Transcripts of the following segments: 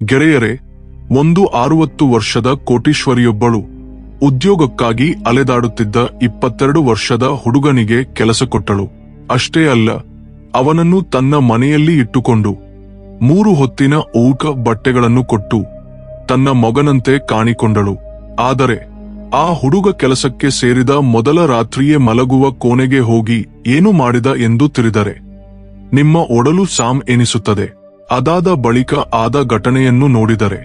ಗೆಳೆಯರೇ, ಒಂದು 60 ವರ್ಷದ ಕೋಟೀಶ್ವರಿಯೊಬ್ಬಳು ಉದ್ಯೋಗಕ್ಕಾಗಿ ಅಲೆದಾಡುತ್ತಿದ್ದ 22 ವರ್ಷದ ಹುಡುಗನಿಗೆ ಕೆಲಸ ಕೊಟ್ಟಳು. ಅಷ್ಟೇ ಅಲ್ಲ, ಅವನನ್ನು ತನ್ನ ಮನೆಯಲ್ಲಿ ಇಟ್ಟುಕೊಂಡು 3 ಹೊತ್ತಿನ ಊಟ ಬಟ್ಟೆಗಳನ್ನು ಕೊಟ್ಟು ತನ್ನ ಮಗನಂತೆ ಕಾಣಿಕೊಂಡಳು. ಆದರೆ ಆ ಹುಡುಗ ಕೆಲಸಕ್ಕೆ ಸೇರಿದ ಮೊದಲ ರಾತ್ರಿಯೇ ಮಲಗುವ ಕೋಣೆಗೆ ಹೋಗಿ ಏನು ಮಾಡಿದ ಎಂದು ತಿಳಿದರೆ ನಿಮ್ಮ ಒಡಲು ಸಾಮ್ ಎನಿಸುತ್ತದೆ. ಅದಾದ ಬಳಿಕ ಆದ ಘಟನೆಯನ್ನು ನೋಡಿದರೆ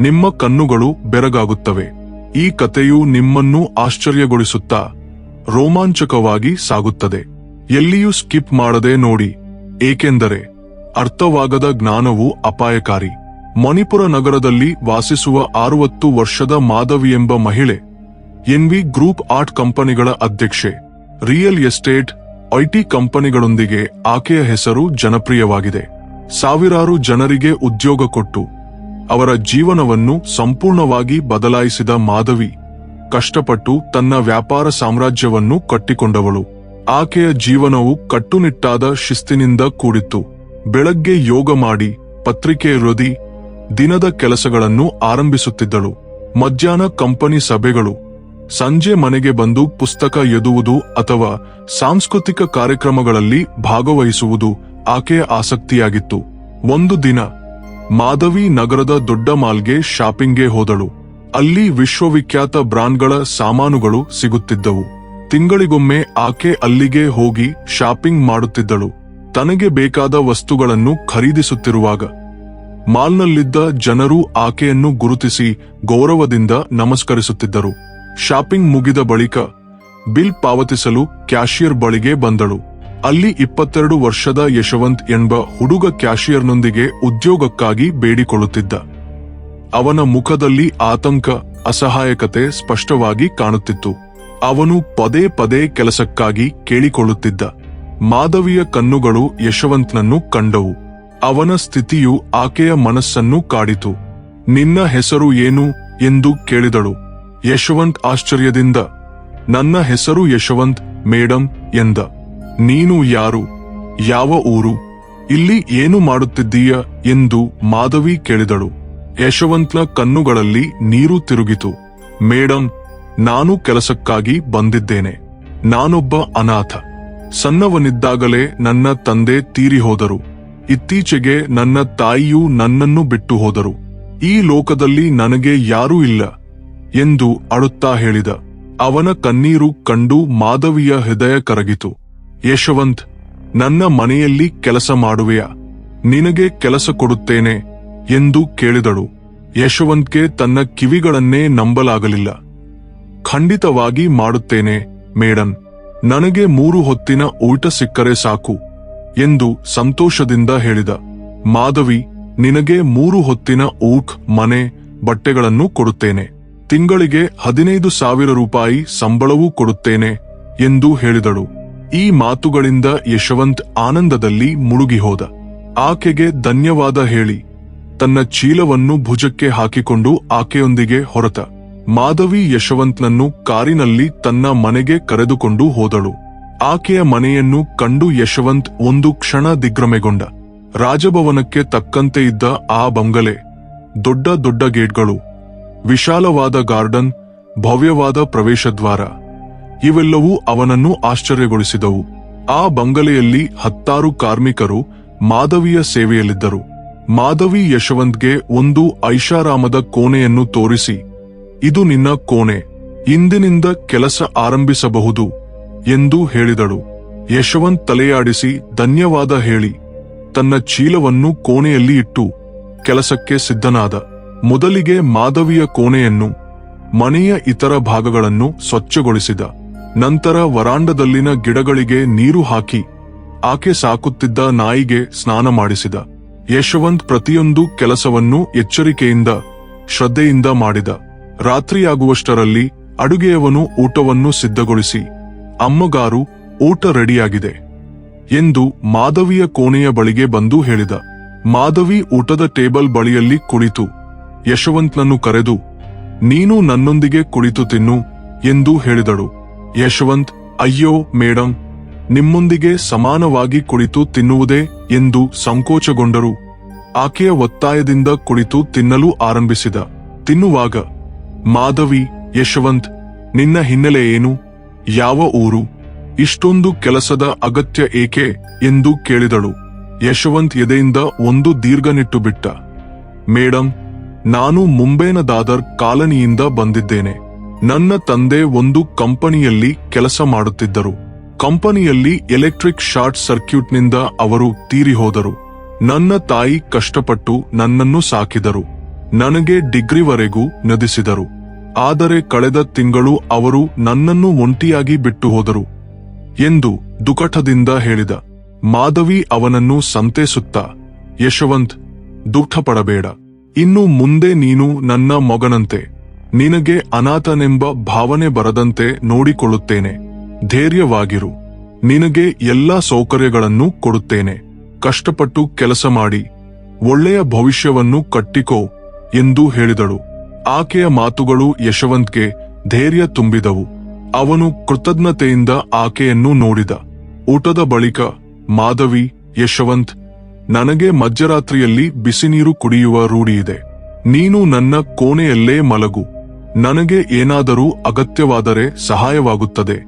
ನಿಮ್ಮ ಕಣ್ಣುಗಳು ಬೆರಗಾಗುತ್ತವೆ. ಈ ಕಥೆಯು ನಿಮ್ಮನ್ನು ಆಶ್ಚರ್ಯಗೊಳಿಸುತ್ತಾ ರೋಮಾಂಚಕವಾಗಿ ಸಾಗುತ್ತದೆ. ಎಲ್ಲಿಯೂ ಸ್ಕಿಪ್ ಮಾಡದೆ ನೋಡಿ, ಏಕೆಂದರೆ ಅರ್ಥವಾಗದ ಜ್ಞಾನವು ಅಪಾಯಕಾರಿ. ಮಣಿಪುರ ನಗರದಲ್ಲಿ ವಾಸಿಸುವ 60 ವರ್ಷದ ಮಾಧವಿ ಎಂಬ ಮಹಿಳೆ ಎನ್ವಿ ಗ್ರೂಪ್ ಆರ್ಟ್ ಕಂಪನಿಗಳ ಅಧ್ಯಕ್ಷೆ. ರಿಯಲ್ ಎಸ್ಟೇಟ್, ಐಟಿ ಕಂಪನಿಗಳೊಂದಿಗೆ ಆಕೆಯ ಹೆಸರು ಜನಪ್ರಿಯವಾಗಿದೆ. ಸಾವಿರಾರು ಜನರಿಗೆ ಉದ್ಯೋಗ ಕೊಟ್ಟು ಅವರ ಜೀವನವನ್ನು ಸಂಪೂರ್ಣವಾಗಿ ಬದಲಾಯಿಸಿದ ಮಾಧವಿ ಕಷ್ಟಪಟ್ಟು ತನ್ನ ವ್ಯಾಪಾರ ಸಾಮ್ರಾಜ್ಯವನ್ನು ಕಟ್ಟಿಕೊಂಡವಳು. ಆಕೆಯ ಜೀವನವು ಕಟ್ಟುನಿಟ್ಟಾದ ಶಿಸ್ತಿನಿಂದ ಕೂಡಿತ್ತು. ಬೆಳಗ್ಗೆ ಯೋಗ ಮಾಡಿ ಪತ್ರಿಕೆ ಓದಿ ದಿನದ ಕೆಲಸಗಳನ್ನು ಆರಂಭಿಸುತ್ತಿದ್ದಳು. ಮಧ್ಯಾಹ್ನ ಕಂಪನಿ ಸಭೆಗಳು, ಸಂಜೆ ಮನೆಗೆ ಬಂದು ಪುಸ್ತಕ ಓದುವುದು ಅಥವಾ ಸಾಂಸ್ಕೃತಿಕ ಕಾರ್ಯಕ್ರಮಗಳಲ್ಲಿ ಭಾಗವಹಿಸುವುದು ಆಕೆಯ ಆಸಕ್ತಿಯಾಗಿತ್ತು. ಒಂದು ದಿನ ಮಾಧವಿ ನಗರದ ದೊಡ್ಡ ಮಾಲ್ಗೆ ಶಾಪಿಂಗ್ಗೆ ಹೋದಳು. ಅಲ್ಲಿ ವಿಶ್ವವಿಖ್ಯಾತ ಬ್ರಾಂಡ್ಗಳ ಸಾಮಾನುಗಳು ಸಿಗುತ್ತಿದ್ದವು. ತಿಂಗಳಿಗೊಮ್ಮೆ ಆಕೆ ಅಲ್ಲಿಗೆ ಹೋಗಿ ಶಾಪಿಂಗ್ ಮಾಡುತ್ತಿದ್ದಳು. ತನಗೆ ಬೇಕಾದ ವಸ್ತುಗಳನ್ನು ಖರೀದಿಸುತ್ತಿರುವಾಗ ಮಾಲ್ನಲ್ಲಿದ್ದ ಜನರು ಆಕೆಯನ್ನು ಗುರುತಿಸಿ ಗೌರವದಿಂದ ನಮಸ್ಕರಿಸುತ್ತಿದ್ದರು. ಶಾಪಿಂಗ್ ಮುಗಿದ ಬಳಿಕ ಬಿಲ್ ಪಾವತಿಸಲು ಕ್ಯಾಷಿಯರ್ ಬಳಿಗೆ ಬಂದಳು. ಅಲ್ಲಿ 22 ವರ್ಷದ ಯಶವಂತ್ ಎಂಬ ಹುಡುಗ ಕ್ಯಾಷಿಯರ್ನೊಂದಿಗೆ ಉದ್ಯೋಗಕ್ಕಾಗಿ ಬೇಡಿಕೊಳ್ಳುತ್ತಿದ್ದ. ಅವನ ಮುಖದಲ್ಲಿ ಆತಂಕ, ಅಸಹಾಯಕತೆ ಸ್ಪಷ್ಟವಾಗಿ ಕಾಣುತ್ತಿತ್ತು. ಅವನು ಪದೇ ಪದೇ ಕೆಲಸಕ್ಕಾಗಿ ಕೇಳಿಕೊಳ್ಳುತ್ತಿದ್ದ. ಮಾಧವಿಯ ಕಣ್ಣುಗಳು ಯಶವಂತ್ನನ್ನು ಕಂಡವು. ಅವನ ಸ್ಥಿತಿಯು ಆಕೆಯ ಮನಸ್ಸನ್ನು ಕಾಡಿತು. ನಿನ್ನ ಹೆಸರು ಏನು ಎಂದು ಕೇಳಿದಳು. ಯಶವಂತ್ ಆಶ್ಚರ್ಯದಿಂದ, ನನ್ನ ಹೆಸರು ಯಶವಂತ್ ಮೇಡಂ ಎಂದ. ನೀನು ಯಾರು? ಯಾವ ಊರು? ಇಲ್ಲಿ ಏನು ಮಾಡುತ್ತಿದ್ದೀಯ ಎಂದು ಮಾಧವಿ ಕೇಳಿದಳು. ಯಶವಂತ್ನ ಕಣ್ಣುಗಳಲ್ಲಿ ನೀರು ತಿರುಗಿತು. ಮೇಡಂ, ನಾನು ಕೆಲಸಕ್ಕಾಗಿ ಬಂದಿದ್ದೇನೆ. ನಾನೊಬ್ಬ ಅನಾಥ. ಸಣ್ಣವನಿದ್ದಾಗಲೇ ನನ್ನ ತಂದೆ ತೀರಿ ಹೋದರು. ಇತ್ತೀಚೆಗೆ ನನ್ನ ತಾಯಿಯೂ ನನ್ನನ್ನು ಬಿಟ್ಟು ಹೋದರು. ಈ ಲೋಕದಲ್ಲಿ ನನಗೆ ಯಾರೂ ಇಲ್ಲ ಎಂದು ಅಳುತ್ತಾ ಹೇಳಿದ. ಅವನ ಕಣ್ಣೀರು ಕಂಡು ಮಾಧವಿಯ ಹೃದಯ ಕರಗಿತು. ಯಶವಂತ್, ನನ್ನ ಮನೆಯಲ್ಲಿ ಕೆಲಸ ಮಾಡುವೆಯಾ? ನಿನಗೆ ಕೆಲಸ ಕೊಡುತ್ತೇನೆ ಎಂದು ಕೇಳಿದಳು. ಯಶವಂತ್ಗೆ ತನ್ನ ಕಿವಿಗಳನ್ನೇ ನಂಬಲಾಗಲಿಲ್ಲ. ಖಂಡಿತವಾಗಿ ಮಾಡುತ್ತೇನೆ ಮೇಡಂ. ನನಗೆ 3 ಹೊತ್ತಿನ ಊಟ ಸಿಕ್ಕರೆ ಸಾಕು ಎಂದು ಸಂತೋಷದಿಂದ ಹೇಳಿದ. ಮಾಧವಿ, ನಿನಗೆ 3 ಹೊತ್ತಿನ ಊಟ, ಮನೆ, ಬಟ್ಟೆಗಳನ್ನು ಕೊಡುತ್ತೇನೆ. ತಿಂಗಳಿಗೆ 15,000 ರೂಪಾಯಿ ಸಂಬಳವೂ ಕೊಡುತ್ತೇನೆ ಎಂದು ಹೇಳಿದಳು. ಈ ಮಾತುಗಳಿಂದ ಯಶವಂತ್ ಆನಂದದಲ್ಲಿ ಮುಳುಗಿ ಹೋದ. ಆಕೆಗೆ ಧನ್ಯವಾದ ಹೇಳಿ ತನ್ನ ಚೀಲವನ್ನು ಭುಜಕ್ಕೆ ಹಾಕಿಕೊಂಡು ಆಕೆಯೊಂದಿಗೆ ಹೊರಟ. ಮಾಧವಿ ಯಶವಂತ್ನನ್ನು ಕಾರಿನಲ್ಲಿ ತನ್ನ ಮನೆಗೆ ಕರೆದುಕೊಂಡು ಹೋದಳು. ಆಕೆಯ ಮನೆಯನ್ನು ಕಂಡು ಯಶವಂತ್ ಒಂದು ಕ್ಷಣ ದಿಗ್ಭ್ರಮೆಗೊಂಡ. ರಾಜಭವನಕ್ಕೆ ತಕ್ಕಂತೆ ಇದ್ದ ಆ ಬಂಗಲೆ, ದೊಡ್ಡ ದೊಡ್ಡ ಗೇಟ್ಗಳು, ವಿಶಾಲವಾದ ಗಾರ್ಡನ್, ಭವ್ಯವಾದ ಪ್ರವೇಶದ್ವಾರ ಇವೆಲ್ಲವೂ ಅವನನ್ನು ಆಶ್ಚರ್ಯಗೊಳಿಸಿದವು. ಆ ಬಂಗಲೆಯಲ್ಲಿ 10 ಕಾರ್ಮಿಕರು ಮಾಧವಿಯ ಸೇವೆಯಲ್ಲಿದ್ದರು. ಮಾಧವಿ ಯಶವಂತ್ಗೆ ಒಂದು ಐಷಾರಾಮದ ಕೋಣೆಯನ್ನು ತೋರಿಸಿ, ಇದು ನಿನ್ನ ಕೋಣೆ, ಇಂದಿನಿಂದ ಕೆಲಸ ಆರಂಭಿಸಬಹುದು ಎಂದು ಹೇಳಿದಳು. ಯಶವಂತ್ ತಲೆಯಾಡಿಸಿ ಧನ್ಯವಾದ ಹೇಳಿ ತನ್ನ ಚೀಲವನ್ನು ಕೋಣೆಯಲ್ಲಿ ಇಟ್ಟು ಕೆಲಸಕ್ಕೆ ಸಿದ್ಧನಾದ. ಮೊದಲಿಗೆ ಮಾಧವಿಯ ಕೋಣೆಯನ್ನು, ಮನೆಯ ಇತರ ಭಾಗಗಳನ್ನು ಸ್ವಚ್ಛಗೊಳಿಸಿದ. ನಂತರ ವರಾಂಡದಲ್ಲಿನ ಗಿಡಗಳಿಗೆ ನೀರು ಹಾಕಿ ಆಕೆ ಸಾಕುತ್ತಿದ್ದ ನಾಯಿಗೆ ಸ್ನಾನ ಮಾಡಿಸಿದ. ಯಶವಂತ್ ಪ್ರತಿಯೊಂದು ಕೆಲಸವನ್ನು ಎಚ್ಚರಿಕೆಯಿಂದ, ಶ್ರದ್ಧೆಯಿಂದ ಮಾಡಿದ. ರಾತ್ರಿಯಾಗುವಷ್ಟರಲ್ಲಿ ಅಡುಗೆಯವನು ಊಟವನ್ನು ಸಿದ್ಧಗೊಳಿಸಿ, ಅಮ್ಮಗಾರು, ಊಟ ರೆಡಿಯಾಗಿದೆ ಎಂದು ಮಾಧವಿಯ ಕೋಣೆಯ ಬಳಿಗೆ ಬಂದು ಹೇಳಿದ. ಮಾಧವಿ ಊಟದ ಟೇಬಲ್ ಬಳಿಯಲ್ಲಿ ಕುಳಿತು ಯಶವಂತ್ನನ್ನು ಕರೆದು, ನೀನು ನನ್ನೊಂದಿಗೆ ಕುಳಿತು ತಿನ್ನು ಎಂದು ಹೇಳಿದಳು. ಯಶವಂತ್, ಅಯ್ಯೋ ಮೇಡಂ, ನಿಮ್ಮೊಂದಿಗೆ ಸಮಾನವಾಗಿ ಕುಳಿತು ತಿನ್ನುವುದೇ ಎಂದು ಸಂಕೋಚಗೊಂಡರು. ಆಕೆಯ ಒತ್ತಾಯದಿಂದ ಕುಳಿತು ತಿನ್ನಲು ಆರಂಭಿಸಿದ. ತಿನ್ನುವಾಗ, ಮಾಧವಿ, ಯಶವಂತ್, ನಿನ್ನ ಹಿನ್ನೆಲೆ ಏನು? ಯಾವ ಊರು? ಇಷ್ಟೊಂದು ಕೆಲಸದ ಅಗತ್ಯ ಏಕೆ ಎಂದು ಕೇಳಿದಳು. ಯಶವಂತ್ ಎದೆಯಿಂದ ಒಂದು ದೀರ್ಘನಿಟ್ಟು ಬಿಟ್ಟ. ಮೇಡಂ, ನಾನು ಮುಂಬೈನ ದಾದರ್ ಕಾಲನಿಯಿಂದ ಬಂದಿದ್ದೇನೆ. ನನ್ನ ತಂದೆ ಒಂದು ಕಂಪನಿಯಲ್ಲಿ ಕೆಲಸ ಮಾಡುತ್ತಿದ್ದರು. ಕಂಪನಿಯಲ್ಲಿ ಎಲೆಕ್ಟ್ರಿಕ್ ಶಾರ್ಟ್ ಸರ್ಕ್ಯೂಟ್ನಿಂದ ಅವರು ತೀರಿ ಹೋದರು. ನನ್ನ ತಾಯಿ ಕಷ್ಟಪಟ್ಟು ನನ್ನನ್ನು ಸಾಕಿದರು. ನನಗೆ ಡಿಗ್ರಿವರೆಗೂ ನದಿಸಿದರು. ಆದರೆ ಕಳೆದ ತಿಂಗಳು ಅವರು ನನ್ನನ್ನು ಒಂಟಿಯಾಗಿ ಬಿಟ್ಟು ಹೋದರು ಎಂದು ದುಃಖದಿಂದ ಹೇಳಿದ. ಮಾಧವಿ ಅವನನ್ನು ಸಂತೈಸುತ್ತಾ, ಯಶವಂತ್, ದುಃಖಪಡಬೇಡ. ಇನ್ನು ಮುಂದೆ ನೀನು ನನ್ನ ಮಗನಂತೆ. ನಿನಗೆ ಅನಾಥನೆಂಬ ಭಾವನೆ ಬರದಂತೆ ನೋಡಿಕೊಳ್ಳುತ್ತೇನೆ. ಧೈರ್ಯವಾಗಿರು. ನಿನಗೆ ಎಲ್ಲಾ ಸೌಕರ್ಯಗಳನ್ನು ಕೊಡುತ್ತೇನೆ. ಕಷ್ಟಪಟ್ಟು ಕೆಲಸ ಮಾಡಿ ಒಳ್ಳೆಯ ಭವಿಷ್ಯವನ್ನು ಕಟ್ಟಿಕೋ ಎಂದು ಹೇಳಿದಳು. ಆಕೆಯ ಮಾತುಗಳು ಯಶವಂತ್ಗೆ ಧೈರ್ಯ ತುಂಬಿದವು. ಅವನು ಕೃತಜ್ಞತೆಯಿಂದ ಆಕೆಯನ್ನು ನೋಡಿದ. ಊಟದ ಬಳಿಕ ಮಾಧವಿ, ಯಶವಂತ್, ನನಗೆ ಮಧ್ಯರಾತ್ರಿಯಲ್ಲಿ ಬಿಸಿನೀರು ಕುಡಿಯುವ ರೂಢಿಯಿದೆ. ನೀನು ನನ್ನ ಕೋಣೆಯಲ್ಲೇ ಮಲಗು. ನನಗೆ ಏನಾದರೂ ಅಗತ್ಯವಾದರೆ ಸಹಾಯವಾಗುತ್ತದೆ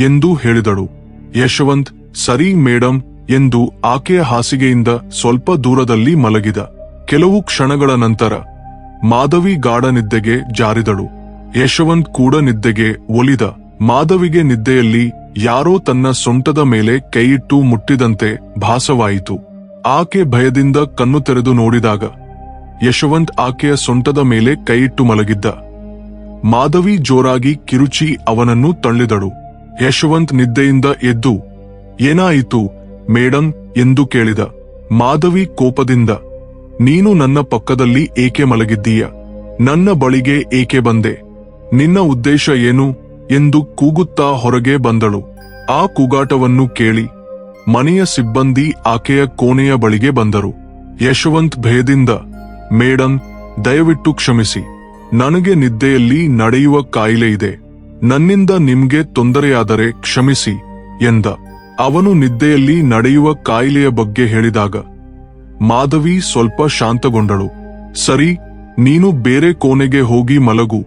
ಎಂದು ಹೇಳಿದಳು. ಯಶವಂತ್, ಸರಿ ಮೇಡಂ ಎಂದು ಆಕೆಯ ಹಾಸಿಗೆಯಿಂದ ಸ್ವಲ್ಪ ದೂರದಲ್ಲಿ ಮಲಗಿದ. ಕೆಲವು ಕ್ಷಣಗಳ ನಂತರ ಮಾಧವಿ ಗಾಢ ನಿದ್ದೆಗೆ ಜಾರಿದಳು. ಯಶವಂತ್ ಕೂಡ ನಿದ್ದೆಗೆ ಒಲಿದ. ಮಾಧವಿಗೆ ನಿದ್ದೆಯಲ್ಲಿ ಯಾರೋ ತನ್ನ ಸೊಂಟದ ಮೇಲೆ ಕೈಯಿಟ್ಟು ಮುಟ್ಟಿದಂತೆ ಭಾಸವಾಯಿತು. ಆಕೆ ಭಯದಿಂದ ಕಣ್ಣು ತೆರೆದು ನೋಡಿದಾಗ ಯಶವಂತ್ ಆಕೆಯ ಸೊಂಟದ ಮೇಲೆ ಕೈಯಿಟ್ಟು ಮಲಗಿದ್ದ. ಮಾಧವಿ ಜೋರಾಗಿ ಕಿರುಚಿ ಅವನನ್ನು ತಳ್ಳಿದಳು. ಯಶವಂತ್ ನಿದ್ದೆಯಿಂದ ಎದ್ದು, ಏನಾಯಿತು ಮೇಡಂ ಎಂದು ಕೇಳಿದ. ಮಾಧವಿ ಕೋಪದಿಂದ, ನೀನು ನನ್ನ ಪಕ್ಕದಲ್ಲಿ ಏಕೆ ಮಲಗಿದ್ದೀಯ? ನನ್ನ ಬಳಿಗೆ ಏಕೆ ಬಂದೆ? ನಿನ್ನ ಉದ್ದೇಶ ಏನು ಎಂದು ಕೂಗುತ್ತಾ ಹೊರಗೆ ಬಂದಳು. ಆ ಕೂಗಾಟವನ್ನು ಕೇಳಿ ಮನೆಯ ಸಿಬ್ಬಂದಿ ಆಕೆಯ ಕೋಣೆಯ ಬಳಿಗೆ ಬಂದರು. ಯಶವಂತ್ ಭಯದಿಂದ, ಮೇಡಂ, ದಯವಿಟ್ಟು ಕ್ಷಮಿಸಿ. ನನಗೆ ನಿದ್ದೆಯಲ್ಲಿ ನಡೆಯುವ ಕಾಯಿಲೆ ಇದೆ. ನನ್ನಿಂದ ನಿಮ್ಗೆ ತೊಂದರೆಯಾದರೆ ಕ್ಷಮಿಸಿ ಎಂದ. ಅವನು ನಿದ್ದೆಯಲ್ಲಿ ನಡೆಯುವ ಕಾಯಿಲೆಯ ಬಗ್ಗೆ ಹೇಳಿದಾಗ ಮಾಧವಿ ಸ್ವಲ್ಪ ಶಾಂತಗೊಂಡಳು. ಸರಿ, ನೀನು ಬೇರೆ ಕೋಣೆಗೆ ಹೋಗಿ ಮಲಗು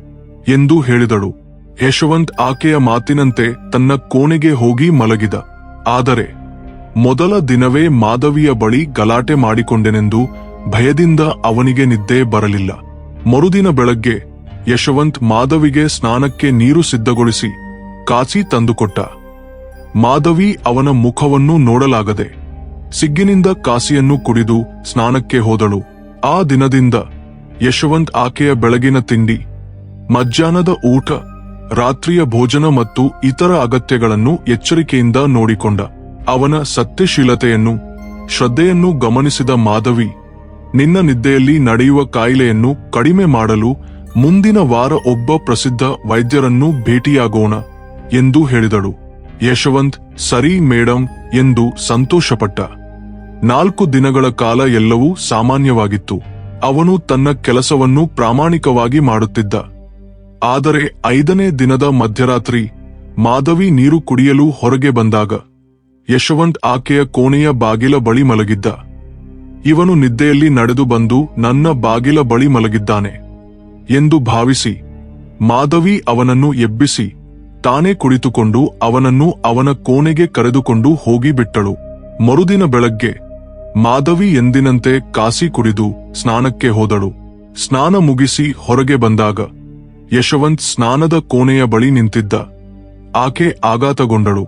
ಎಂದು ಹೇಳಿದಳು. ಯಶವಂತ್ ಆಕೆಯ ಮಾತಿನಂತೆ ತನ್ನ ಕೋಣೆಗೆ ಹೋಗಿ ಮಲಗಿದ. ಆದರೆ ಮೊದಲ ದಿನವೇ ಮಾಧವಿಯ ಬಳಿ ಗಲಾಟೆ ಮಾಡಿಕೊಂಡೆನೆಂದು ಭಯದಿಂದ ಅವನಿಗೆ ನಿದ್ದೆ ಬರಲಿಲ್ಲ. ಮರುದಿನ ಬೆಳಗ್ಗೆ ಯಶವಂತ್ ಮಾಧವಿಗೆ ಸ್ನಾನಕ್ಕೆ ನೀರು ಸಿದ್ಧಗೊಳಿಸಿ ಕಾಚಿ ತಂದುಕೊಟ್ಟ. ಮಾಧವಿ ಅವನ ಮುಖವನ್ನು ನೋಡಲಾಗದೆ ಸಿಗ್ಗಿನಿಂದ ಕಾಸಿಯನ್ನು ಕುಡಿದು ಸ್ನಾನಕ್ಕೆ ಹೋದಳು. ಆ ದಿನದಿಂದ ಯಶವಂತ್ ಆಕೆಯ ಬೆಳಗಿನ ತಿಂಡಿ, ಮಧ್ಯಾಹ್ನದ ಊಟ, ರಾತ್ರಿಯ ಭೋಜನ ಮತ್ತು ಇತರ ಅಗತ್ಯಗಳನ್ನು ಎಚ್ಚರಿಕೆಯಿಂದ ನೋಡಿಕೊಂಡ. ಅವನ ಸತ್ಯಶೀಲತೆಯನ್ನು, ಶ್ರದ್ಧೆಯನ್ನು ಗಮನಿಸಿದ ಮಾಧವಿ, ನಿನ್ನ ನಿದ್ದೆಯಲ್ಲಿ ನಡೆಯುವ ಕಾಯಿಲೆಯನ್ನು ಕಡಿಮೆ ಮಾಡಲು ಮುಂದಿನ ವಾರ ಒಬ್ಬ ಪ್ರಸಿದ್ಧ ವೈದ್ಯರನ್ನು ಭೇಟಿಯಾಗೋಣ ಎಂದು ಹೇಳಿದಳು. ಯಶವಂತ್, ಸರಿ ಮೇಡಂ ಎಂದು ಸಂತೋಷಪಟ್ಟ. 4 ದಿನಗಳ ಕಾಲ ಎಲ್ಲವೂ ಸಾಮಾನ್ಯವಾಗಿತ್ತು. ಅವನು ತನ್ನ ಕೆಲಸವನ್ನು ಪ್ರಾಮಾಣಿಕವಾಗಿ ಮಾಡುತ್ತಿದ್ದ. ಆದರೆ 5ನೇ ದಿನದ ಮಧ್ಯರಾತ್ರಿ ಮಾಧವಿ ನೀರು ಕುಡಿಯಲು ಹೊರಗೆ ಬಂದಾಗ ಯಶವಂತ್ ಆಕೆಯ ಕೋಣೆಯ ಬಾಗಿಲ ಬಳಿ ಮಲಗಿದ್ದ. ಇವನು ನಿದ್ದೆಯಲ್ಲಿ ನಡೆದು ಬಂದು ನನ್ನ ಬಾಗಿಲ ಬಳಿ ಮಲಗಿದ್ದಾನೆ ಎಂದು ಭಾವಿಸಿ ಮಾಧವಿ ಅವನನ್ನು ಎಬ್ಬಿಸಿ ತಾನೇ ಕುಳಿತುಕೊಂಡು ಅವನನ್ನು ಅವನ ಕೋಣೆಗೆ ಕರೆದುಕೊಂಡು ಹೋಗಿ ಬಿಟ್ಟಳು. ಮರುದಿನ ಬೆಳಗ್ಗೆ ಮಾಧವಿ ಎಂದಿನಂತೆ ಕಾಸಿ ಕುಡಿದು ಸ್ನಾನಕ್ಕೆ ಹೋದಳು. ಸ್ನಾನ ಮುಗಿಸಿ ಹೊರಗೆ ಬಂದಾಗ ಯಶವಂತ್ ಸ್ನಾನದ ಕೋಣೆಯ ಬಳಿ ನಿಂತಿದ್ದ. ಆಕೆ ಆಘಾತಗೊಂಡಳು.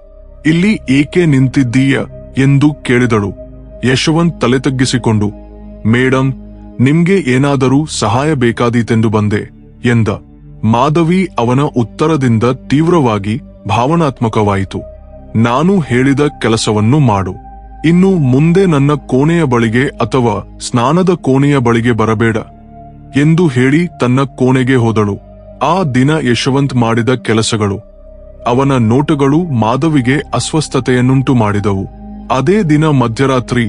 ಇಲ್ಲಿ ಏಕೆ ನಿಂತಿದ್ದೀಯ ಎಂದು ಕೇಳಿದಳು. ಯಶವಂತ್ ತಲೆ ತಗ್ಗಿಸಿಕೊಂಡು, ಮೇಡಂ, ನಿಮ್ಗೆ ಏನಾದರೂ ಸಹಾಯ ಬೇಕಾದೀತೆಂದು ಬಂದೆ ಎಂದ. ಮಾಧವಿ ಅವನ ಉತ್ತರದಿಂದ ತೀವ್ರವಾಗಿ ಭಾವನಾತ್ಮಕವಾಯಿತು. ನಾನು ಹೇಳಿದ ಕೆಲಸವನ್ನು ಮಾಡು. ಇನ್ನು ಮುಂದೆ ನನ್ನ ಕೋಣೆಯ ಬಳಿಗೆ ಅಥವಾ ಸ್ನಾನದ ಕೋಣೆಯ ಬಳಿಗೆ ಬರಬೇಡ ಎಂದು ಹೇಳಿ ತನ್ನ ಕೋಣೆಗೆ ಹೋದಳು. ಆ ದಿನ ಯಶವಂತ್ ಮಾಡಿದ ಕೆಲಸಗಳು, ಅವನ ನೋಟಗಳು ಮಾಧವಿಗೆ ಅಸ್ವಸ್ಥತೆಯನ್ನುಂಟು ಮಾಡಿದವು. ಅದೇ ದಿನ ಮಧ್ಯರಾತ್ರಿ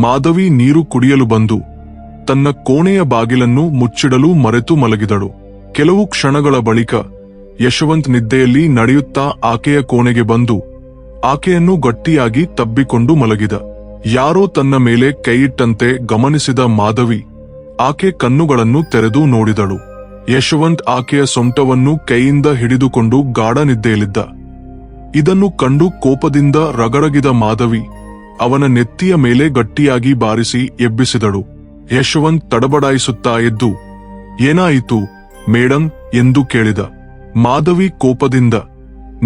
ಮಾಧವಿ ನೀರು ಕುಡಿಯಲು ಬಂದು ತನ್ನ ಕೋಣೆಯ ಬಾಗಿಲನ್ನು ಮುಚ್ಚಿಡಲು ಮರೆತು ಮಲಗಿದಳು. ಕೆಲವು ಕ್ಷಣಗಳ ಬಳಿಕ ಯಶವಂತ್ ನಿದ್ದೆಯಲ್ಲಿ ನಡೆಯುತ್ತಾ ಆಕೆಯ ಕೋಣೆಗೆ ಬಂದು ಆಕೆಯನ್ನು ಗಟ್ಟಿಯಾಗಿ ತಬ್ಬಿಕೊಂಡು ಮಲಗಿದ. ಯಾರೋ ತನ್ನ ಮೇಲೆ ಕೈಯಿಟ್ಟಂತೆ ಗಮನಿಸಿದ ಮಾಧವಿ ಆಕೆ ಕಣ್ಣುಗಳನ್ನು ತೆರೆದು ನೋಡಿದಳು. ಯಶವಂತ್ ಆಕೆಯ ಸೊಂಟವನ್ನು ಕೈಯಿಂದ ಹಿಡಿದುಕೊಂಡು ಗಾಢ ನಿದ್ದೆಯಲ್ಲಿದ್ದ. ಇದನ್ನು ಕಂಡು ಕೋಪದಿಂದ ರಗರಗಿದ ಮಾಧವಿ ಅವನ ನೆತ್ತಿಯ ಮೇಲೆ ಗಟ್ಟಿಯಾಗಿ ಬಾರಿಸಿ ಎಬ್ಬಿಸಿದಳು. ಯಶವಂತ್ ತಡಬಡಾಯಿಸುತ್ತಾ ಎದ್ದು, ಏನಾಯಿತು ಮೇಡಂ ಎಂದು ಕೇಳಿದ. ಮಾಧವಿ ಕೋಪದಿಂದ,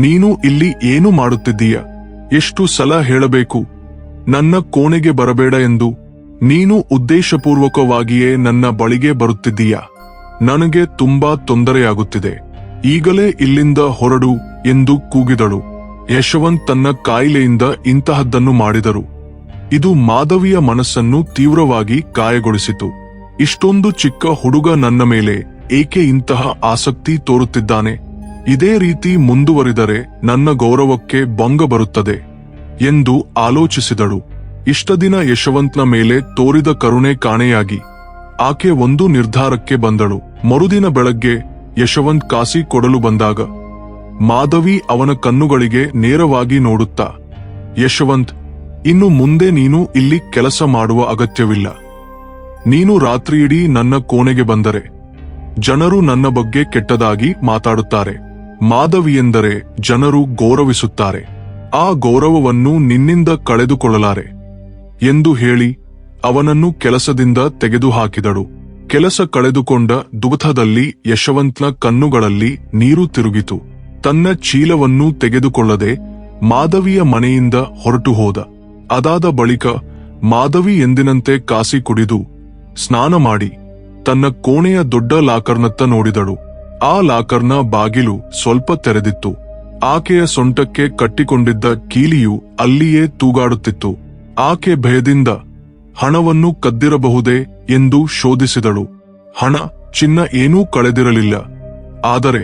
ನೀನು ಇಲ್ಲಿ ಏನು ಮಾಡುತ್ತಿದ್ದೀಯ? ಎಷ್ಟು ಸಲ ಹೇಳಬೇಕು ನನ್ನ ಕೋಣೆಗೆ ಬರಬೇಡ ಎಂದು? ನೀನು ಉದ್ದೇಶಪೂರ್ವಕವಾಗಿಯೇ ನನ್ನ ಬಳಿಗೆ ಬರುತ್ತಿದ್ದೀಯ. ನನಗೆ ತುಂಬಾ ತೊಂದರೆಯಾಗುತ್ತಿದೆ. ಈಗಲೇ ಇಲ್ಲಿಂದ ಹೊರಡು ಎಂದು ಕೂಗಿದಳು. ಯಶವಂತ್ ತನ್ನ ಕಾಯಿಲೆಯಿಂದ ಇಂತಹದ್ದನ್ನು ಮಾಡಿದರು. ಇದು ಮಾಧವಿಯ ಮನಸ್ಸನ್ನು ತೀವ್ರವಾಗಿ ಗಾಯಗೊಳಿಸಿತು. ಇಷ್ಟೊಂದು ಚಿಕ್ಕ ಹುಡುಗ ನನ್ನ ಮೇಲೆ ಏಕೆ ಇಂತಹ ಆಸಕ್ತಿ ತೋರುತ್ತಿದ್ದಾನೆ? ಇದೇ ರೀತಿ ಮುಂದುವರಿದರೆ ನನ್ನ ಗೌರವಕ್ಕೆ ಭಂಗ ಬರುತ್ತದೆ ಎಂದು ಆಲೋಚಿಸಿದಳು. ಇಷ್ಟ ದಿನ ಯಶವಂತ್ನ ಮೇಲೆ ತೋರಿದ ಕರುಣೆ ಕಾಣೆಯಾಗಿ ಆಕೆ ಒಂದು ನಿರ್ಧಾರಕ್ಕೆ ಬಂದಳು. ಮರುದಿನ ಬೆಳಗ್ಗೆ ಯಶವಂತ್ ಕಾಸಿ ಕೊಡಲು ಬಂದಾಗ ಮಾಧವಿ ಅವನ ಕಣ್ಣುಗಳಿಗೆ ನೇರವಾಗಿ ನೋಡುತ್ತಾ, ಯಶವಂತ್, ಇನ್ನು ಮುಂದೆ ನೀನು ಇಲ್ಲಿ ಕೆಲಸ ಮಾಡುವ ಅಗತ್ಯವಿಲ್ಲ. ನೀನು ರಾತ್ರಿಯಿಡೀ ನನ್ನ ಕೋಣೆಗೆ ಬಂದರೆ ಜನರು ನನ್ನ ಬಗ್ಗೆ ಕೆಟ್ಟದಾಗಿ ಮಾತಾಡುತ್ತಾರೆ. ಮಾಧವಿ ಎಂದರೆ ಜನರು ಗೌರವಿಸುತ್ತಾರೆ. ಆ ಗೌರವವನ್ನು ನಿನ್ನಿಂದ ಕಳೆದುಕೊಳ್ಳಲಾರೆ ಎಂದು ಹೇಳಿ ಅವನನ್ನು ಕೆಲಸದಿಂದ ತೆಗೆದುಹಾಕಿದಳು. ಕೆಲಸ ಕಳೆದುಕೊಂಡ ದುಃಖದಲ್ಲಿ ಯಶವಂತ್ನ ಕಣ್ಣುಗಳಲ್ಲಿ ನೀರು ತಿರುಗಿತು. ತನ್ನ ಚೀಲವನ್ನು ತೆಗೆದುಕೊಳ್ಳದೆ ಮಾಧವಿಯ ಮನೆಯಿಂದ ಹೊರಟು ಹೋದ. ಅದಾದ ಬಳಿಕ ಮಾಧವಿ ಎಂದಿನಂತೆ ಕಾಸಿ ಕುಡಿದು ಸ್ನಾನ ಮಾಡಿ ತನ್ನ ಕೋಣೆಯ ದೊಡ್ಡ ಲಾಕರ್ನತ್ತ ನೋಡಿದಳು. ಆ ಲಾಕರ್ನ ಬಾಗಿಲು ಸ್ವಲ್ಪ ತೆರೆದಿತ್ತು. ಆಕೆಯ ಸೊಂಟಕ್ಕೆ ಕಟ್ಟಿಕೊಂಡಿದ್ದ ಕೀಲಿಯು ಅಲ್ಲಿಯೇ ತೂಗಾಡುತ್ತಿತ್ತು. ಆಕೆ ಭಯದಿಂದ ಹಣವನ್ನು ಕದ್ದಿರಬಹುದೇ ಎಂದು ಶೋಧಿಸಿದಳು. ಹಣ, ಚಿನ್ನ ಏನೂ ಕಳೆದಿರಲಿಲ್ಲ. ಆದರೆ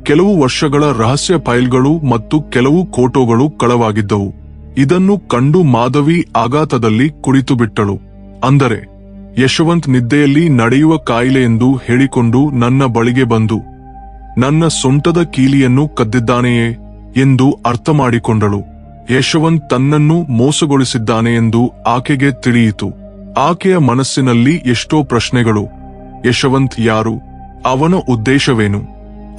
ಕೆಲವು ವರ್ಷಗಳ ರಹಸ್ಯ ಫೈಲ್ಗಳು ಮತ್ತು ಕೆಲವು ಫೋಟೋಗಳು ಕಳವಾಗಿದ್ದವು. ಇದನ್ನು ಕಂಡು ಮಾಧವಿ ಆಘಾತದಲ್ಲಿ ಕುಳಿತು ಬಿಟ್ಟಳು. ಅಂದರೆ ಯಶವಂತ್ ನಿದ್ದೆಯಲ್ಲಿ ನಡೆಯುವ ಕಾಯಿಲೆ ಎಂದು ಹೇಳಿಕೊಂಡು ನನ್ನ ಬಳಿಗೆ ಬಂದು ನನ್ನ ಸೊಂಟದ ಕೀಲಿಯನ್ನು ಕದ್ದಿದ್ದಾನೆಯೇ ಎಂದು ಅರ್ಥ ಮಾಡಿಕೊಂಡಳು. ಯಶವಂತ್ ತನ್ನನ್ನು ಮೋಸಗೊಳಿಸಿದ್ದಾನೆ ಎಂದು ಆಕೆಗೆ ತಿಳಿಯಿತು. ಆಕೆಯ ಮನಸ್ಸಿನಲ್ಲಿ ಎಷ್ಟೋ ಪ್ರಶ್ನೆಗಳು. ಯಶವಂತ್ ಯಾರು? ಅವನ ಉದ್ದೇಶವೇನು?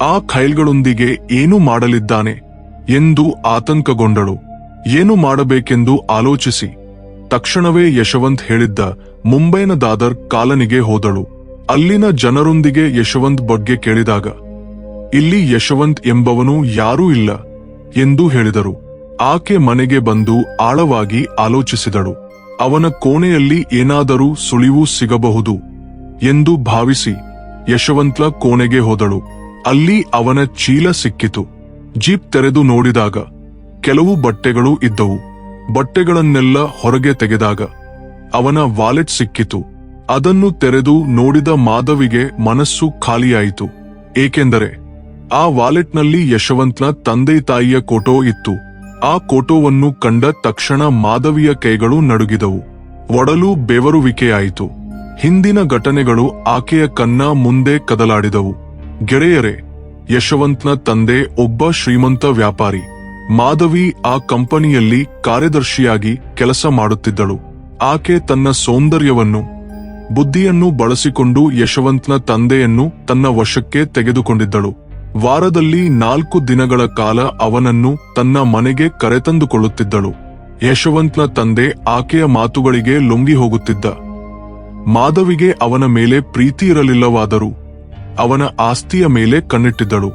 ಆ ಖೈಲ್ಗಳೊಂದಿಗೆ ಏನು ಮಾಡಲಿದ್ದಾನೆ ಎಂದು ಆತಂಕಗೊಂಡಳು. ಏನು ಮಾಡಬೇಕೆಂದು ಆಲೋಚಿಸಿ ತಕ್ಷಣವೇ ಯಶವಂತ್ ಹೇಳಿದ್ದ ಮುಂಬೈನ ದಾದರ್ ಕಾಲನಿಗೆ ಹೋದಳು. ಅಲ್ಲಿನ ಜನರೊಂದಿಗೆ ಯಶವಂತ್ ಬಗ್ಗೆ ಕೇಳಿದಾಗ ಇಲ್ಲಿ ಯಶವಂತ್ ಎಂಬವನು ಯಾರೂ ಇಲ್ಲ ಎಂದು ಹೇಳಿದರು. ಆಕೆ ಮನೆಗೆ ಬಂದು ಆಳವಾಗಿ ಆಲೋಚಿಸಿದಳು. ಅವನ ಕೋಣೆಯಲ್ಲಿ ಏನಾದರೂ ಸುಳಿವು ಸಿಗಬಹುದು ಎಂದು ಭಾವಿಸಿ ಯಶವಂತ್ನ ಕೋಣೆಗೆ ಹೋದಳು. ಅಲ್ಲಿ ಅವನ ಚೀಲ ಸಿಕ್ಕಿತು. ಜೀಪ್ ತೆರೆದು ನೋಡಿದಾಗ ಕೆಲವು ಬಟ್ಟೆಗಳು ಇದ್ದವು. ಬಟ್ಟೆಗಳನ್ನೆಲ್ಲ ಹೊರಗೆ ತೆಗೆದಾಗ ಅವನ ವಾಲೆಟ್ ಸಿಕ್ಕಿತು. ಅದನ್ನು ತೆರೆದು ನೋಡಿದ ಮಾಧವಿಗೆ ಮನಸ್ಸು ಖಾಲಿಯಾಯಿತು. ಏಕೆಂದರೆ ಆ ವಾಲೆಟ್ನಲ್ಲಿ ಯಶವಂತ್ನ ತಂದೆ ತಾಯಿಯ ಫೋಟೋ ಇತ್ತು. ಆ ಫೋಟೋವನ್ನು ಕಂಡ ತಕ್ಷಣ ಮಾಧವಿಯ ಕೈಗಳು ನಡುಗಿದವು. ಒಡಲು ಬೆವರುವಿಕೆಯಾಯಿತು. ಹಿಂದಿನ ಘಟನೆಗಳು ಆಕೆಯ ಕಣ್ಣ ಮುಂದೆ ಕದಲಾಡಿದವು. ಗೆಳೆಯರೇ, ಯಶವಂತ್ನ ತಂದೆ ಒಬ್ಬ ಶ್ರೀಮಂತ ವ್ಯಾಪಾರಿ. ಮಾಧವಿ ಆ ಕಂಪನಿಯಲ್ಲಿ ಕಾರ್ಯದರ್ಶಿಯಾಗಿ ಕೆಲಸ ಮಾಡುತ್ತಿದ್ದಳು. ಆಕೆ ತನ್ನ ಸೌಂದರ್ಯವನ್ನು, ಬುದ್ಧಿಯನ್ನು ಬಳಸಿಕೊಂಡು ಯಶವಂತ್ನ ತಂದೆಯನ್ನು ತನ್ನ ವಶಕ್ಕೆ ತೆಗೆದುಕೊಂಡಿದ್ದಳು. ವಾರದಲ್ಲಿ 4 ದಿನಗಳ ಕಾಲ ಅವನನ್ನು ತನ್ನ ಮನೆಗೆ ಕರೆತಂದುಕೊಳ್ಳುತ್ತಿದ್ದಳು. ಯಶವಂತ್ನ ತಂದೆ ಆಕೆಯ ಮಾತುಗಳಿಗೆ ಲೊಂಗಿ ಹೋಗುತ್ತಿದ್ದ. ಮಾಧವಿಗೆ ಅವನ ಮೇಲೆ ಪ್ರೀತಿ ಇರಲಿಲ್ಲವಾದರೂ ಅವನ ಆಸ್ತಿಯ ಮೇಲೆ ಕಣ್ಣಿಟ್ಟಿದ್ದಳು.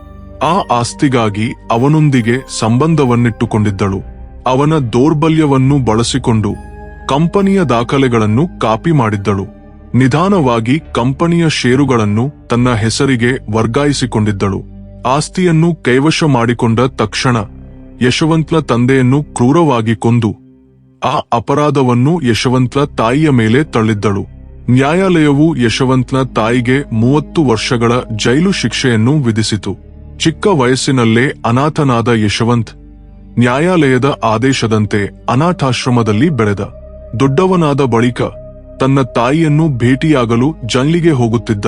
ಆ ಆಸ್ತಿಗಾಗಿ ಅವನೊಂದಿಗೆ ಸಂಬಂಧವನ್ನಿಟ್ಟುಕೊಂಡಿದ್ದಳು. ಅವನ ದೌರ್ಬಲ್ಯವನ್ನು ಬಳಸಿಕೊಂಡು ಕಂಪನಿಯ ದಾಖಲೆಗಳನ್ನು ಕಾಪಿ ಮಾಡಿದ್ದಳು. ನಿಧಾನವಾಗಿ ಕಂಪನಿಯ ಷೇರುಗಳನ್ನು ತನ್ನ ಹೆಸರಿಗೆ ವರ್ಗಾಯಿಸಿಕೊಂಡಿದ್ದಳು. ಆಸ್ತಿಯನ್ನು ಕೈವಶ ಮಾಡಿಕೊಂಡ ತಕ್ಷಣ ಯಶವಂತ್ನ ತಂದೆಯನ್ನು ಕ್ರೂರವಾಗಿ ಕೊಂದು ಆ ಅಪರಾಧವನ್ನು ಯಶವಂತ್ನ ತಾಯಿಯ ಮೇಲೆ ತಳ್ಳಿದ್ದಳು. ನ್ಯಾಯಾಲಯವು ಯಶವಂತ್ನ ತಾಯಿಗೆ 30 ವರ್ಷಗಳ ಜೈಲು ಶಿಕ್ಷೆಯನ್ನು ವಿಧಿಸಿತು. ಚಿಕ್ಕ ವಯಸ್ಸಿನಲ್ಲೇ ಅನಾಥನಾದ ಯಶವಂತ್ ನ್ಯಾಯಾಲಯದ ಆದೇಶದಂತೆ ಅನಾಥಾಶ್ರಮದಲ್ಲಿ ಬೆಳೆದ. ದೊಡ್ಡವನಾದ ಬಳಿಕ ತನ್ನ ತಾಯಿಯನ್ನು ಭೇಟಿಯಾಗಲು ಜೈಲಿಗೆ ಹೋಗುತ್ತಿದ್ದ.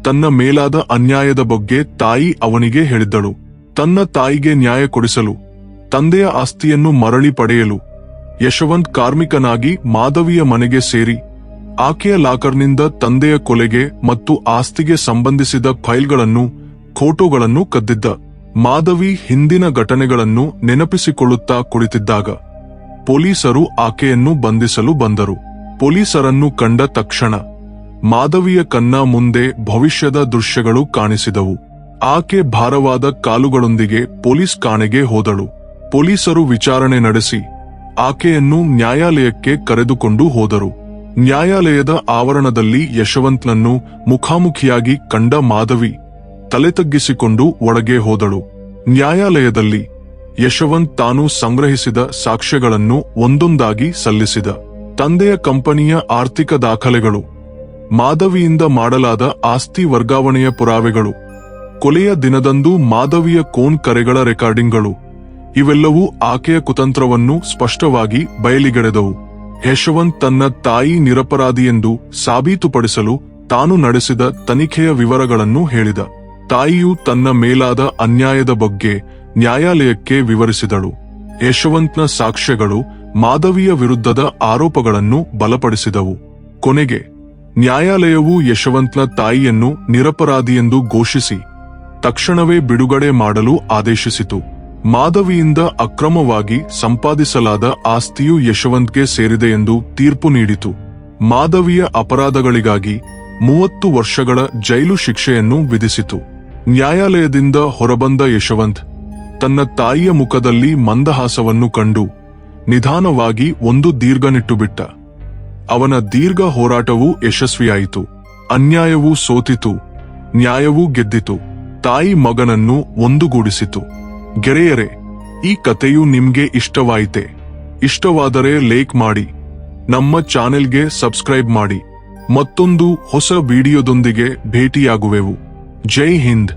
ತನ್ನ ಮೇಲಾದ ಅನ್ಯಾಯದ ಬಗ್ಗೆ ತಾಯಿ ಅವನಿಗೆ ಹೇಳಿದ್ದಳು. ತನ್ನ ತಾಯಿಗೆ ನ್ಯಾಯ ಕೊಡಿಸಲು, ತಂದೆಯ ಆಸ್ತಿಯನ್ನು ಮರಳಿ ಪಡೆಯಲು ಯಶವಂತ್ ಕಾರ್ಮಿಕನಾಗಿ ಮಾಧವಿಯ ಮನೆಗೆ ಸೇರಿ ಆಕೆಯ ಲಾಕರ್ನಿಂದ ತಂದೆಯ ಕೊಲೆಗೆ ಮತ್ತು ಆಸ್ತಿಗೆ ಸಂಬಂಧಿಸಿದ ಫೈಲ್ಗಳನ್ನು ಫೋಟೋಗಳನ್ನು ಕದ್ದಿದ್ದ. ಮಾಧವಿ ಹಿಂದಿನ ಘಟನೆಗಳನ್ನು ನೆನಪಿಸಿಕೊಳ್ಳುತ್ತಾ ಕುಳಿತಿದ್ದಾಗ ಪೊಲೀಸರು ಆಕೆಯನ್ನು ಬಂಧಿಸಲು ಬಂದರು. ಪೊಲೀಸರನ್ನು ಕಂಡ ತಕ್ಷಣ ಮಾಧವಿಯ ಕಣ್ಣ ಮುಂದೆ ಭವಿಷ್ಯದ ದೃಶ್ಯಗಳು ಕಾಣಿಸಿದವು. ಆಕೆ ಭಾರವಾದ ಕಾಲುಗಳೊಂದಿಗೆ ಪೊಲೀಸ್ ಠಾಣೆಗೆ ಹೋದಳು. ಪೊಲೀಸರು ವಿಚಾರಣೆ ನಡೆಸಿ ಆಕೆಯನ್ನು ನ್ಯಾಯಾಲಯಕ್ಕೆ ಕರೆದುಕೊಂಡು ಹೋದರು. ನ್ಯಾಯಾಲಯದ ಆವರಣದಲ್ಲಿ ಯಶವಂತ್ನನ್ನು ಮುಖಾಮುಖಿಯಾಗಿ ಕಂಡ ಮಾಧವಿ ತಲೆ ತಗ್ಗಿಸಿಕೊಂಡು ಒಳಗೆ ಹೋದಳು. ನ್ಯಾಯಾಲಯದಲ್ಲಿ ಯಶವಂತ್ ತಾನು ಸಂಗ್ರಹಿಸಿದ ಸಾಕ್ಷ್ಯಗಳನ್ನು ಒಂದೊಂದಾಗಿ ಸಲ್ಲಿಸಿದ. ತಂದೆಯ ಕಂಪನಿಯ ಆರ್ಥಿಕ ದಾಖಲೆಗಳು, ಮಾಧವಿಯಿಂದ ಮಾಡಲಾದ ಆಸ್ತಿ ವರ್ಗಾವಣೆಯ ಪುರಾವೆಗಳು, ಕೊಲೆಯ ದಿನದಂದು ಮಾಧವಿಯ ಫೋನ್ ಕರೆಗಳ ರೆಕಾರ್ಡಿಂಗ್ಗಳು ಇವೆಲ್ಲವೂ ಆಕೆಯ ಕುತಂತ್ರವನ್ನು ಸ್ಪಷ್ಟವಾಗಿ ಬಯಲಿಗೆಳೆದವು. ಯಶವಂತ್ ತನ್ನ ತಾಯಿ ನಿರಪರಾಧಿಯೆಂದು ಸಾಬೀತುಪಡಿಸಲು ತಾನು ನಡೆಸಿದ ತನಿಖೆಯ ವಿವರಗಳನ್ನು ಹೇಳಿದ. ತಾಯಿಯು ತನ್ನ ಮೇಲಾದ ಅನ್ಯಾಯದ ಬಗ್ಗೆ ನ್ಯಾಯಾಲಯಕ್ಕೆ ವಿವರಿಸಿದಳು. ಯಶವಂತ್ನ ಸಾಕ್ಷ್ಯಗಳು ಮಾಧವಿಯ ವಿರುದ್ಧದ ಆರೋಪಗಳನ್ನು ಬಲಪಡಿಸಿದವು. ಕೊನೆಗೆ ನ್ಯಾಯಾಲಯವು ಯಶವಂತ್ನ ತಾಯಿಯನ್ನು ನಿರಪರಾಧಿಯೆಂದು ಘೋಷಿಸಿ ತಕ್ಷಣವೇ ಬಿಡುಗಡೆ ಮಾಡಲು ಆದೇಶಿಸಿತು. ಮಾಧವಿಯಿಂದ ಅಕ್ರಮವಾಗಿ ಸಂಪಾದಿಸಲಾದ ಆಸ್ತಿಯು ಯಶವಂತ್ಗೆ ಸೇರಿದೆ ಎಂದು ತೀರ್ಪು ನೀಡಿತು. ಮಾಧವಿಯ ಅಪರಾಧಗಳಿಗಾಗಿ 30 ವರ್ಷಗಳ ಜೈಲು ಶಿಕ್ಷೆಯನ್ನು ವಿಧಿಸಿತು. ನ್ಯಾಯಾಲಯದಿಂದ ಹೊರಬಂದ ಯಶವಂತ್ ತನ್ನ ತಾಯಿಯ ಮುಖದಲ್ಲಿ ಮಂದಹಾಸವನ್ನು ಕಂಡು ನಿಧಾನವಾಗಿ ಒಂದು ದೀರ್ಘ ನಿಟ್ಟುಬಿಟ್ಟ. ಅವನ ದೀರ್ಘ ಹೋರಾಟವು ಯಶಸ್ವಿಯಾಯಿತು. ಅನ್ಯಾಯವೂ ಸೋತಿತು, ನ್ಯಾಯವೂ ಗೆದ್ದಿತು. ತಾಯಿ ಮಗನನ್ನು ಒಂದುಗೂಡಿಸಿತು. ಗೆಳೆಯರೇ, ಈ ಕಥೆಯು ನಿಮ್ಗೆ ಇಷ್ಟವಾಯಿತೆ? ಇಷ್ಟವಾದರೆ ಲೈಕ್ ಮಾಡಿ, ನಮ್ಮ ಚಾನೆಲ್ಗೆ ಸಬ್ಸ್ಕ್ರೈಬ್ ಮಾಡಿ. ಮತ್ತೊಂದು ಹೊಸ ವಿಡಿಯೋದೊಂದಿಗೆ ಭೇಟಿಯಾಗುವೆವು. ಜೈ ಹಿಂದ್.